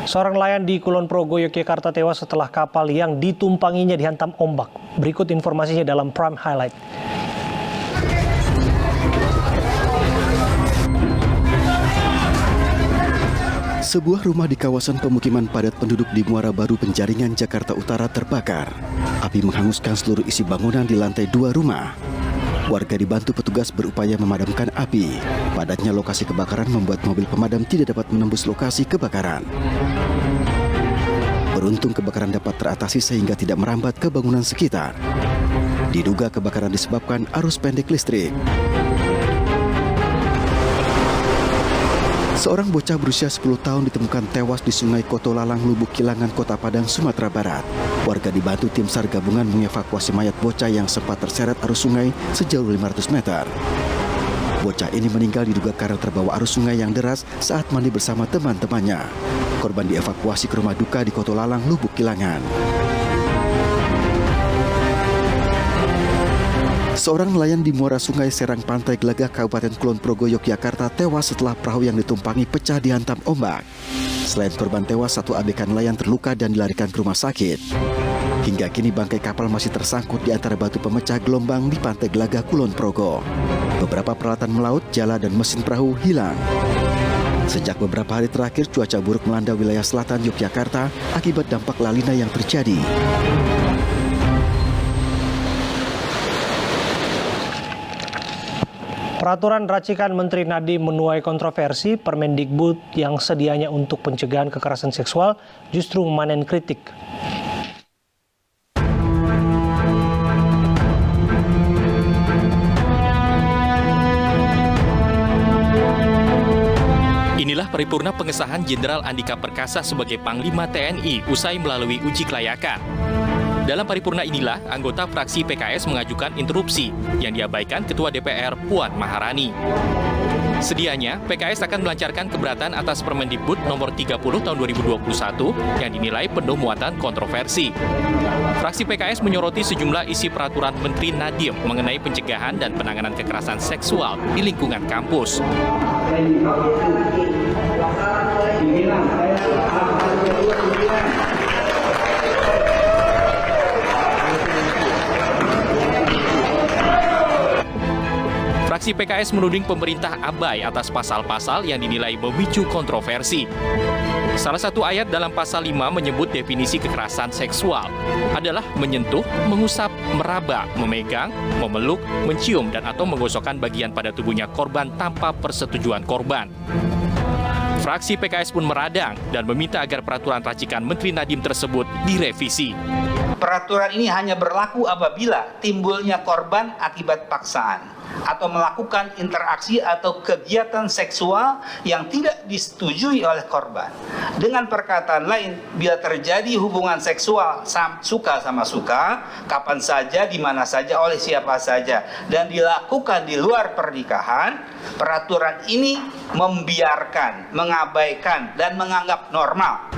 Seorang nelayan di Kulon Progo, Yogyakarta tewas setelah kapal yang ditumpanginya dihantam ombak. Berikut informasinya dalam Prime Highlight. Sebuah rumah di kawasan pemukiman padat penduduk di Muara Baru, Penjaringan, Jakarta Utara terbakar. Api menghanguskan seluruh isi bangunan di lantai 2 rumah. Warga dibantu petugas berupaya memadamkan api. Padatnya lokasi kebakaran membuat mobil pemadam tidak dapat menembus lokasi kebakaran. Beruntung kebakaran dapat teratasi sehingga tidak merambat ke bangunan sekitar. Diduga kebakaran disebabkan arus pendek listrik. Seorang bocah berusia 10 tahun ditemukan tewas di Sungai Kotolalang, Lubuk Kilangan, Kota Padang, Sumatera Barat. Warga dibantu tim SAR gabungan mengevakuasi mayat bocah yang sempat terseret arus sungai sejauh 500 meter. Bocah ini meninggal diduga karena terbawa arus sungai yang deras saat mandi bersama teman-temannya. Korban dievakuasi ke rumah duka di Kotolalang, Lubuk Kilangan. Seorang nelayan di muara Sungai Serang Pantai Gelagah, Kabupaten Kulon Progo, Yogyakarta tewas setelah perahu yang ditumpangi pecah dihantam ombak. Selain korban tewas, satu ABK nelayan terluka dan dilarikan ke rumah sakit. Hingga kini bangkai kapal masih tersangkut di antara batu pemecah gelombang di Pantai Gelagah, Kulon Progo. Beberapa peralatan melaut, jala dan mesin perahu hilang. Sejak beberapa hari terakhir, cuaca buruk melanda wilayah selatan Yogyakarta akibat dampak La Nina yang terjadi. Peraturan racikan Menteri Nadiem menuai kontroversi. Permendikbud yang sedianya untuk pencegahan kekerasan seksual justru memanen kritik. Inilah paripurna pengesahan Jenderal Andika Perkasa sebagai Panglima TNI usai melalui uji kelayakan. Dalam paripurna inilah, anggota fraksi PKS mengajukan interupsi yang diabaikan Ketua DPR Puan Maharani. Sedianya, PKS akan melancarkan keberatan atas Permendikbud nomor 30 tahun 2021 yang dinilai penuh muatan kontroversi. Fraksi PKS menyoroti sejumlah isi peraturan Menteri Nadiem mengenai pencegahan dan penanganan kekerasan seksual di lingkungan kampus. Fraksi PKS menuding pemerintah abai atas pasal-pasal yang dinilai memicu kontroversi. Salah satu ayat dalam pasal 5 menyebut definisi kekerasan seksual adalah menyentuh, mengusap, meraba, memegang, memeluk, mencium, dan atau menggosokkan bagian pada tubuhnya korban tanpa persetujuan korban. Fraksi PKS pun meradang dan meminta agar peraturan racikan Menteri Nadiem tersebut direvisi. Peraturan ini hanya berlaku apabila timbulnya korban akibat paksaan atau melakukan interaksi atau kegiatan seksual yang tidak disetujui oleh korban. Dengan perkataan lain, bila terjadi hubungan seksual suka sama suka, kapan saja, di mana saja, oleh siapa saja, dan dilakukan di luar pernikahan, peraturan ini membiarkan, mengabaikan, dan menganggap normal.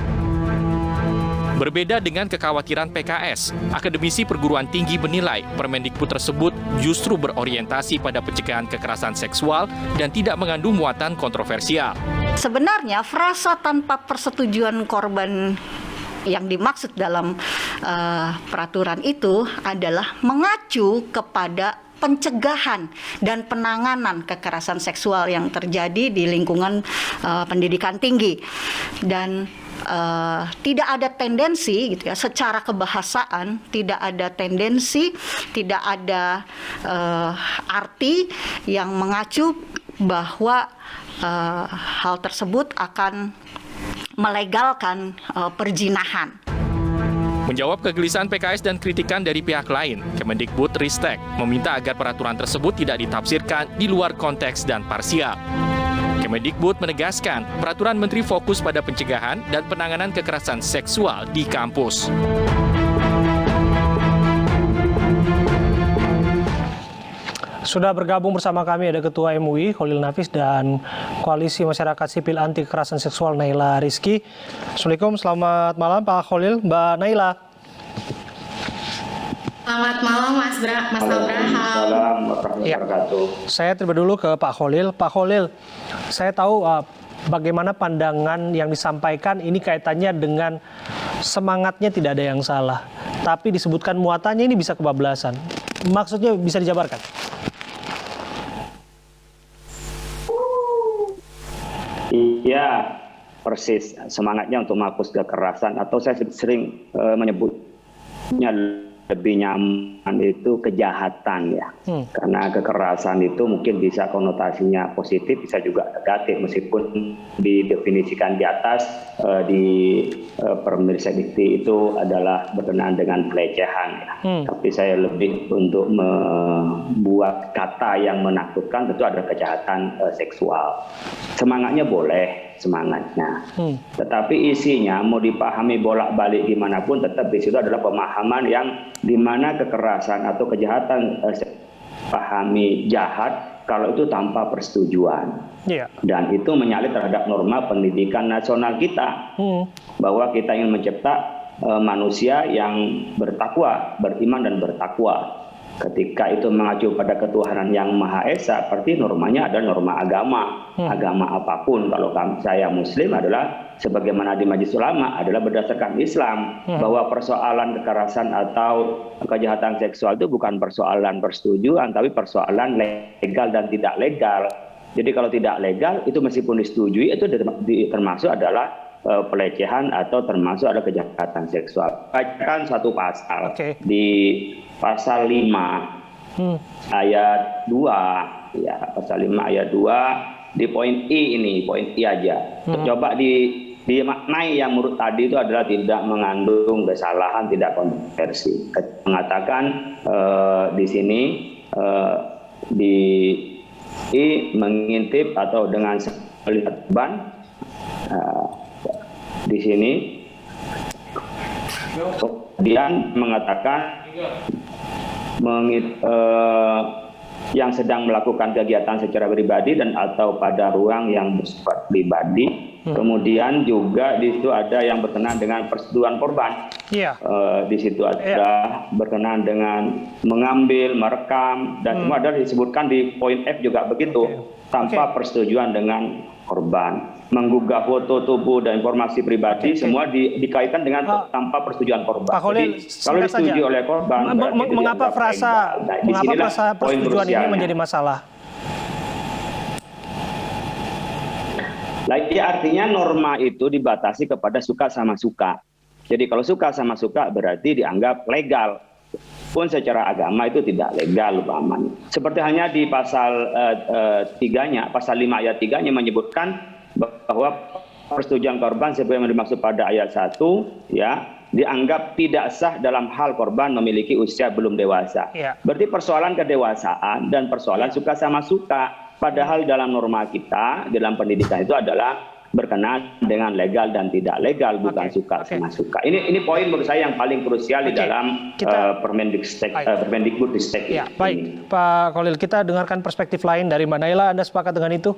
Berbeda dengan kekhawatiran PKS, akademisi perguruan tinggi menilai Permendikbud tersebut justru berorientasi pada pencegahan kekerasan seksual dan tidak mengandung muatan kontroversial. Sebenarnya frasa tanpa persetujuan korban yang dimaksud dalam peraturan itu adalah mengacu kepada pencegahan dan penanganan kekerasan seksual yang terjadi di lingkungan pendidikan tinggi. Dan tidak ada tendensi gitu ya, secara kebahasaan tidak ada tendensi, tidak ada arti yang mengacu bahwa hal tersebut akan melegalkan perzinahan. Menjawab kegelisahan PKS dan kritikan dari pihak lain, Kemendikbud Ristek meminta agar peraturan tersebut tidak ditafsirkan di luar konteks dan parsial. Kemendikbud menegaskan peraturan menteri fokus pada pencegahan dan penanganan kekerasan seksual di kampus. Sudah bergabung bersama kami ada Ketua MUI Kholil Nafis dan Koalisi Masyarakat Sipil Anti Kekerasan Seksual Naila Rizky. Assalamualaikum, selamat malam Pak Kholil, Mbak Naila. Selamat malam Mas Abraham. Assalamualaikum warahmatullahi wabarakatuh. Saya terlebih dulu ke Pak Kholil. Pak Kholil, saya tahu bagaimana pandangan yang disampaikan ini kaitannya dengan semangatnya tidak ada yang salah, tapi disebutkan muatannya ini bisa kebablasan. Maksudnya bisa dijabarkan? Iya, persis. Semangatnya untuk menghapus kekerasan, atau saya sering menyebutnya lebih nyaman itu kejahatan ya. Karena kekerasan itu mungkin bisa konotasinya positif, bisa juga negatif, meskipun didefinisikan di atas di Permendikbud itu adalah berkenaan dengan pelecehan ya. Tapi saya lebih untuk membuat kata yang menakutkan tentu adalah kejahatan seksual. Semangatnya boleh, semangatnya. Tetapi isinya mau dipahami bolak-balik gimana pun, tetap di situ adalah pemahaman yang dimana kekerasan atau kejahatan pahami jahat kalau itu tanpa persetujuan. Dan itu menyalip terhadap norma pendidikan nasional kita, bahwa kita ingin mencipta manusia yang bertakwa, beriman dan bertakwa. Ketika itu mengacu pada ketuhanan yang Maha Esa, berarti normanya adalah norma agama, agama apapun. Kalau saya Muslim adalah sebagaimana di Majelis Ulama adalah berdasarkan Islam, bahwa persoalan kekerasan atau kejahatan seksual itu bukan persoalan persetujuan, tapi persoalan legal dan tidak legal. Jadi kalau tidak legal itu meskipun disetujui itu termasuk adalah pelecehan atau termasuk adalah kejahatan seksual. Bacakan satu pasal di pasal 5 ayat 2 ya, pasal 5 ayat 2 di poin I ini, poin I aja. Coba dimaknai yang menurut tadi itu adalah tidak mengandung kesalahan, tidak kontroversi. Mengatakan di sini di I mengintip atau dengan melihat ban di sini kemudian mengatakan yang sedang melakukan kegiatan secara pribadi dan atau pada ruang yang bersifat pribadi. Kemudian juga di situ ada yang berkenaan dengan persetujuan korban. Di situ ada berkenaan dengan mengambil, merekam, dan semua ada disebutkan di poin F juga begitu, tanpa persetujuan dengan korban. Menggugah foto tubuh dan informasi pribadi semua dikaitkan dengan tanpa persetujuan korban. Pak Kholil, jadi kalau disetujui oleh korban, mengapa frasa persetujuan ini menjadi masalah? Lagi artinya norma itu dibatasi kepada suka sama suka. Jadi kalau suka sama suka berarti dianggap legal. Pun secara agama itu tidak legal umpamanya. Seperti hanya di pasal 3-nya, pasal 5 ayat 3-nya menyebutkan bahwa persetujuan korban sebagaimana dimaksud pada ayat 1 ya dianggap tidak sah dalam hal korban memiliki usia belum dewasa. Berarti persoalan kedewasaan dan persoalan suka sama suka. Padahal dalam norma kita, dalam pendidikan itu adalah berkenaan dengan legal dan tidak legal, bukan suka sama suka. Ini poin menurut saya yang paling krusial di dalam Permendikbud-Ristek ini. Baik, Pak Kholil, kita dengarkan perspektif lain dari Mbak Naila. Anda sepakat dengan itu?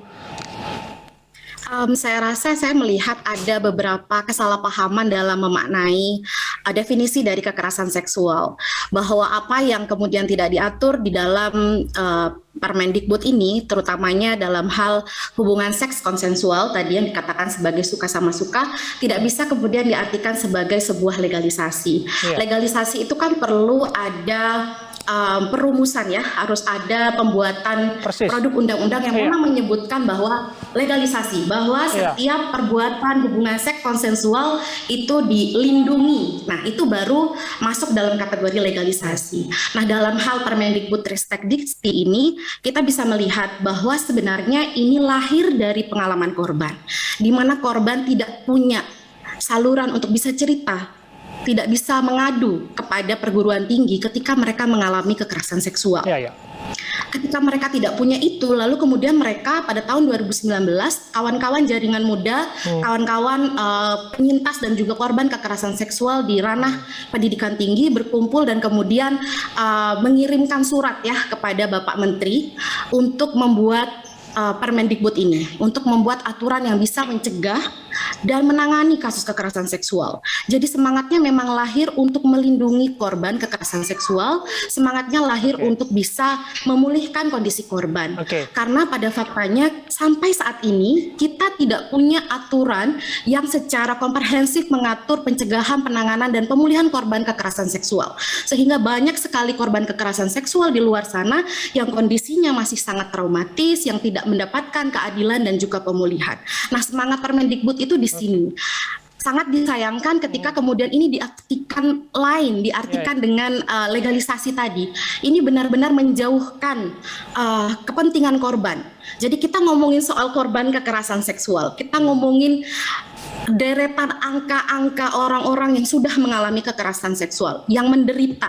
Saya rasa saya melihat ada beberapa kesalahpahaman dalam memaknai definisi dari kekerasan seksual, bahwa apa yang kemudian tidak diatur di dalam Permendikbud ini, terutamanya dalam hal hubungan seks konsensual tadi yang dikatakan sebagai suka sama suka, tidak bisa kemudian diartikan sebagai sebuah legalisasi. Legalisasi itu kan perlu ada perumusan ya, harus ada pembuatan produk undang-undang yang memang menyebutkan bahwa legalisasi, bahwa setiap perbuatan hubungan seks konsensual itu dilindungi. Nah, itu baru masuk dalam kategori legalisasi. Nah, dalam hal Permendikbud-Ristek ini kita bisa melihat bahwa sebenarnya ini lahir dari pengalaman korban, di mana korban tidak punya saluran untuk bisa cerita, tidak bisa mengadu kepada perguruan tinggi ketika mereka mengalami kekerasan seksual. Ketika mereka tidak punya itu, lalu kemudian mereka pada tahun 2019, kawan-kawan jaringan muda, kawan-kawan penyintas dan juga korban kekerasan seksual di ranah pendidikan tinggi berkumpul dan kemudian mengirimkan surat ya kepada Bapak Menteri untuk membuat Permendikbud ini, untuk membuat aturan yang bisa mencegah dan menangani kasus kekerasan seksual. Jadi semangatnya memang lahir untuk melindungi korban kekerasan seksual, semangatnya lahir untuk bisa memulihkan kondisi korban. Karena pada faktanya sampai saat ini kita tidak punya aturan yang secara komprehensif mengatur pencegahan, penanganan, dan pemulihan korban kekerasan seksual. Sehingga banyak sekali korban kekerasan seksual di luar sana yang kondisinya masih sangat traumatis, yang tidak mendapatkan keadilan dan juga pemulihan. Nah, semangat Permendikbud itu di sini. Sangat disayangkan ketika kemudian ini diartikan dengan legalisasi tadi. Ini benar-benar menjauhkan kepentingan korban. Jadi kita ngomongin soal korban kekerasan seksual, kita ngomongin deretan angka-angka orang-orang yang sudah mengalami kekerasan seksual, yang menderita,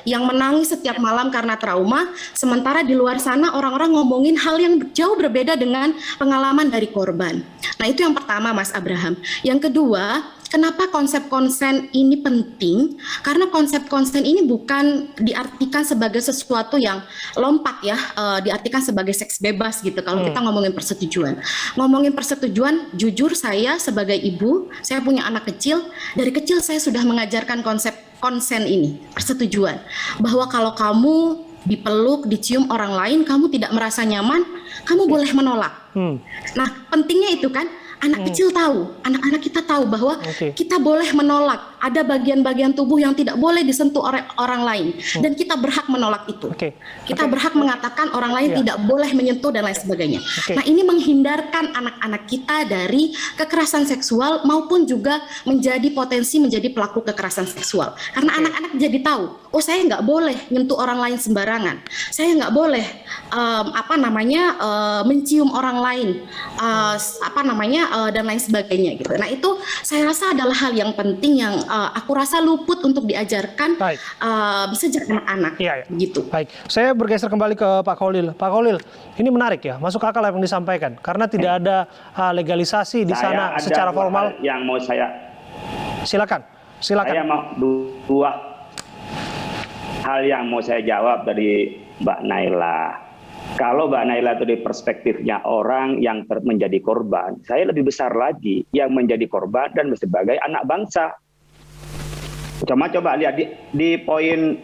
yang menangis setiap malam karena trauma, sementara di luar sana orang-orang ngomongin hal yang jauh berbeda dengan pengalaman dari korban. Nah, itu yang pertama, Mas Abraham. Yang kedua, kenapa konsep konsen ini penting? Karena konsep konsen ini bukan diartikan sebagai sesuatu yang lompat ya, diartikan sebagai seks bebas gitu. Kalau kita ngomongin persetujuan, jujur saya sebagai ibu, saya punya anak kecil. Dari kecil saya sudah mengajarkan konsep konsen ini, persetujuan, bahwa kalau kamu dipeluk, dicium orang lain, kamu tidak merasa nyaman, kamu boleh menolak. Nah, pentingnya itu kan. Anak kecil tahu, anak-anak kita tahu bahwa kita boleh menolak. Ada bagian-bagian tubuh yang tidak boleh disentuh oleh orang lain, dan kita berhak menolak itu. Kita berhak mengatakan orang lain tidak boleh menyentuh dan lain sebagainya. Nah, ini menghindarkan anak-anak kita dari kekerasan seksual maupun juga menjadi potensi menjadi pelaku kekerasan seksual. Karena anak-anak jadi tahu, oh saya nggak boleh menyentuh orang lain sembarangan. Saya nggak boleh mencium orang lain, dan lain sebagainya gitu. Nah, itu saya rasa adalah hal yang penting yang aku rasa luput untuk diajarkan sejak anak-anak gitu. Baik, saya bergeser kembali ke Pak Kholil. Pak Kholil, ini menarik ya, masuk akal yang disampaikan karena tidak ada legalisasi di sana secara formal. Yang mau saya silakan. Saya mau dua hal yang mau saya jawab dari Mbak Naila. Kalau Mbak Naila itu di perspektifnya orang yang menjadi korban, saya lebih besar lagi yang menjadi korban dan sebagai anak bangsa. Coba lihat di poin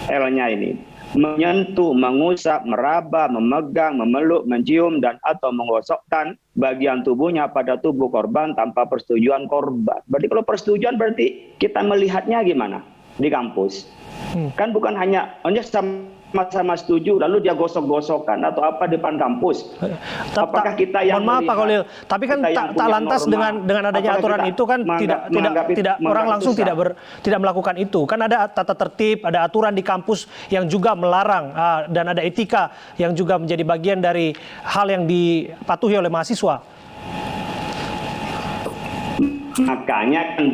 L-nya ini. Menyentuh, mengusap, meraba, memegang, memeluk, mencium, dan atau menggosokkan bagian tubuhnya pada tubuh korban tanpa persetujuan korban. Berarti kalau persetujuan berarti kita melihatnya gimana di kampus? Kan bukan hanya sama-sama setuju lalu dia gosok-gosokkan atau apa depan kampus. Apakah kita yang mohon maaf Pak Kholil, tapi kan tak lantas dengan adanya aturan itu kan tidak orang langsung tidak melakukan itu. Kan ada tata tertib, ada aturan di kampus yang juga melarang dan ada etika yang juga menjadi bagian dari hal yang dipatuhi oleh mahasiswa. Makanya kan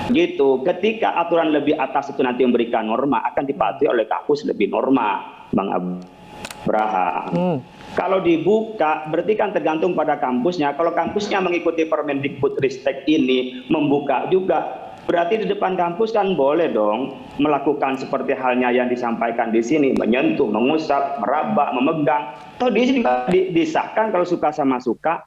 gitu, ketika aturan lebih atas itu nanti memberikan norma, akan dipatuhi oleh kampus lebih norma, Bang Abraham. Kalau dibuka, berarti kan tergantung pada kampusnya. Kalau kampusnya mengikuti Permendikbud Ristek ini, membuka juga, berarti di depan kampus kan boleh dong melakukan seperti halnya yang disampaikan di sini, menyentuh, mengusap, meraba, memegang. Atau di sini disahkan kalau suka sama suka.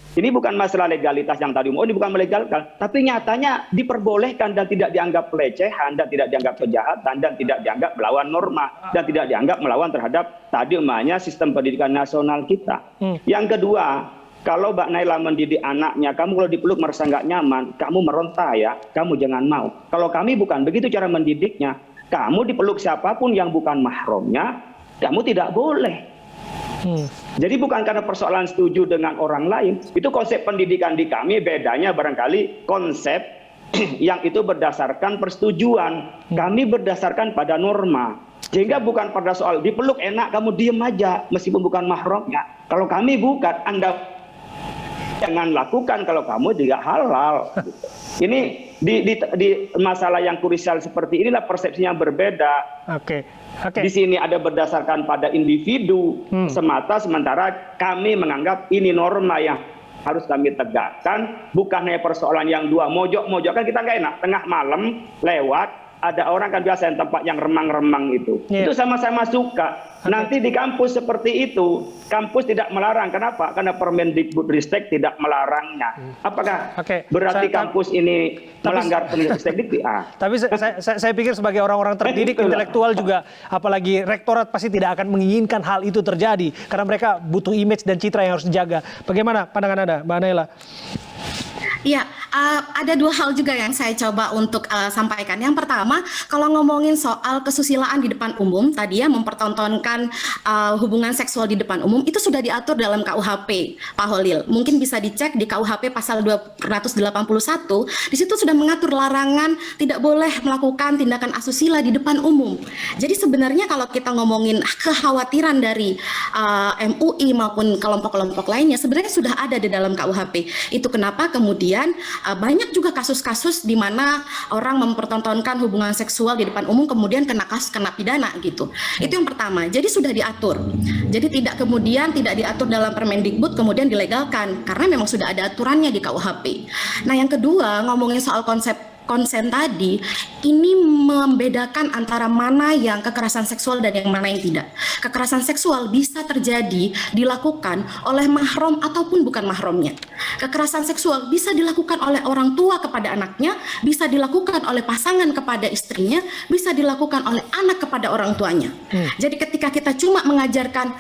Ini bukan masalah legalitas yang tadi, ini bukan melegalkan, tapi nyatanya diperbolehkan dan tidak dianggap pelecehan, dan tidak dianggap kejahatan, dan tidak dianggap melawan norma, dan tidak dianggap melawan terhadap tadi umumnya sistem pendidikan nasional kita. Yang kedua, kalau Mbak Naila mendidik anaknya, kamu kalau dipeluk merasa nggak nyaman, kamu meronta ya, kamu jangan mau. Kalau kami bukan begitu cara mendidiknya, kamu dipeluk siapapun yang bukan mahramnya, kamu tidak boleh. Jadi bukan karena persoalan setuju dengan orang lain, itu konsep pendidikan di kami bedanya barangkali konsep yang itu berdasarkan persetujuan, kami berdasarkan pada norma. Sehingga bukan pada soal dipeluk enak kamu diem aja meskipun bukan mahramnya. Kalau kami bukan, Anda jangan lakukan kalau kamu juga halal. Ini di masalah yang krusial seperti inilah persepsinya berbeda. Di sini ada berdasarkan pada individu semata, sementara kami menganggap ini norma yang harus kami tegakkan, bukan hanya persoalan yang dua mojok-mojok kan kita nggak enak. Tengah malam lewat ada orang kan biasa yang tempat yang remang-remang itu sama-sama suka. Nanti di kampus seperti itu, kampus tidak melarang. Kenapa? Karena Permendikbudristek tidak melarangnya. Apakah berarti kampus ini melanggar Permendikbudristek? Tapi saya pikir sebagai orang-orang terdidik, intelektual juga, apalagi rektorat pasti tidak akan menginginkan hal itu terjadi. Karena mereka butuh image dan citra yang harus dijaga. Bagaimana pandangan Anda, Mbak Naila? Ya, ada dua hal juga yang saya coba untuk sampaikan. Yang pertama, kalau ngomongin soal kesusilaan di depan umum, tadi ya mempertontonkan hubungan seksual di depan umum, itu sudah diatur dalam KUHP, Pak Holil. Mungkin bisa dicek di KUHP pasal 281, di situ sudah mengatur larangan tidak boleh melakukan tindakan asusila di depan umum. Jadi sebenarnya kalau kita ngomongin kekhawatiran dari MUI maupun kelompok-kelompok lainnya, sebenarnya sudah ada di dalam KUHP. Itu kenapa kemudian banyak juga kasus-kasus di mana orang mempertontonkan hubungan seksual di depan umum kemudian kena pidana gitu. Itu yang pertama. Jadi sudah diatur. Jadi tidak diatur dalam Permendikbud kemudian dilegalkan karena memang sudah ada aturannya di KUHP. Nah, yang kedua ngomongin soal konsen tadi, ini membedakan antara mana yang kekerasan seksual dan yang mana yang tidak. Kekerasan seksual bisa terjadi, dilakukan oleh mahram ataupun bukan mahramnya. Kekerasan seksual bisa dilakukan oleh orang tua kepada anaknya, bisa dilakukan oleh pasangan kepada istrinya, bisa dilakukan oleh anak kepada orang tuanya. Jadi ketika kita cuma mengajarkan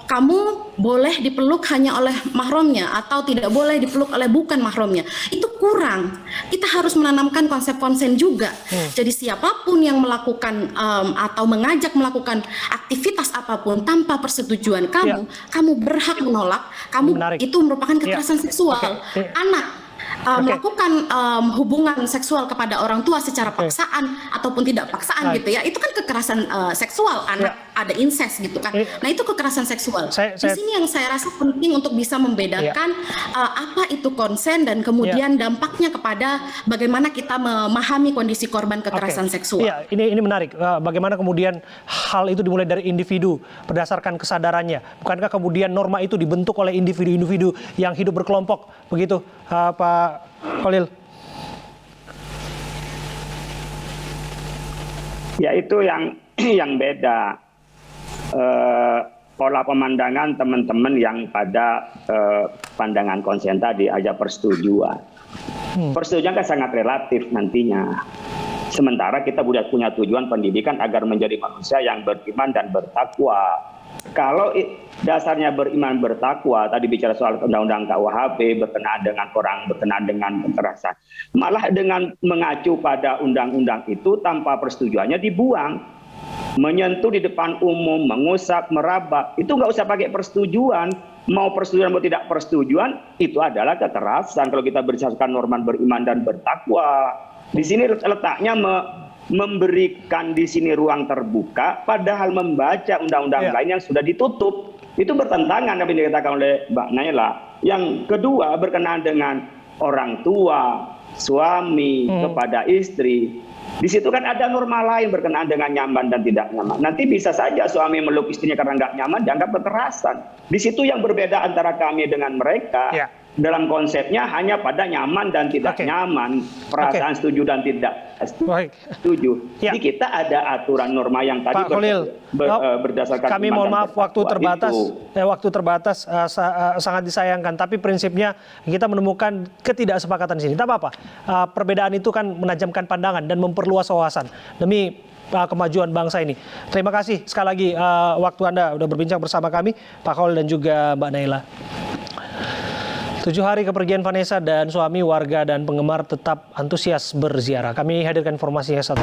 kamu boleh dipeluk hanya oleh mahramnya atau tidak boleh dipeluk oleh bukan mahramnya, itu kurang. Kita harus menanamkan konsep konsen juga. Jadi siapapun yang melakukan atau mengajak melakukan aktivitas apapun tanpa persetujuan kamu berhak menolak. Itu merupakan kekerasan seksual. Anak melakukan hubungan seksual kepada orang tua secara paksaan ataupun tidak paksaan gitu ya, itu kan kekerasan seksual. Anak ada incest gitu kan. Nah, itu kekerasan seksual. Di sini yang saya rasa penting untuk bisa membedakan apa itu konsen dan kemudian dampaknya kepada bagaimana kita memahami kondisi korban kekerasan seksual. Iya, ini menarik. Bagaimana kemudian hal itu dimulai dari individu berdasarkan kesadarannya. Bukankah kemudian norma itu dibentuk oleh individu-individu yang hidup berkelompok, begitu Pak Holil? Ya, itu yang beda. Pola pemandangan teman-teman yang pada pandangan konsen tadi aja persetujuan. Persetujuan kan sangat relatif nantinya. Sementara kita sudah punya tujuan pendidikan agar menjadi manusia yang beriman dan bertakwa. Kalau dasarnya beriman bertakwa, tadi bicara soal undang-undang KUHP berkenaan dengan kekerasan, malah dengan mengacu pada undang-undang itu tanpa persetujuannya dibuang. Menyentuh di depan umum, mengusap, meraba, itu nggak usah pakai persetujuan. Mau persetujuan mau tidak persetujuan, itu adalah kekerasan. Kalau kita berdasarkan norma beriman dan bertakwa, di sini letaknya memberikan di sini ruang terbuka, padahal membaca undang-undang lain yang sudah ditutup. Itu bertentangan apa yang dikatakan oleh Mbak Naila. Yang kedua berkenaan dengan orang tua, suami kepada istri. Di situ kan ada norma lain berkenaan dengan nyaman dan tidak nyaman. Nanti bisa saja suami meluk istrinya karena nggak nyaman dianggap kekerasan. Di situ yang berbeda antara kami dengan mereka. Dalam konsepnya hanya pada nyaman dan tidak nyaman, perasaan setuju dan tidak setuju. Di kita ada aturan norma yang tadi Pak Holil, berdasarkan kami mohon maaf waktu terbatas, sangat disayangkan. Tapi prinsipnya kita menemukan ketidaksepakatan di sini. Tidak apa-apa. Perbedaan itu kan menajamkan pandangan dan memperluas wawasan demi kemajuan bangsa ini. Terima kasih sekali lagi waktu Anda sudah berbincang bersama kami, Pak Holil dan juga Mbak Naila. 7 hari kepergian Vanessa dan suami, warga dan penggemar tetap antusias berziarah. Kami hadirkan informasinya satu.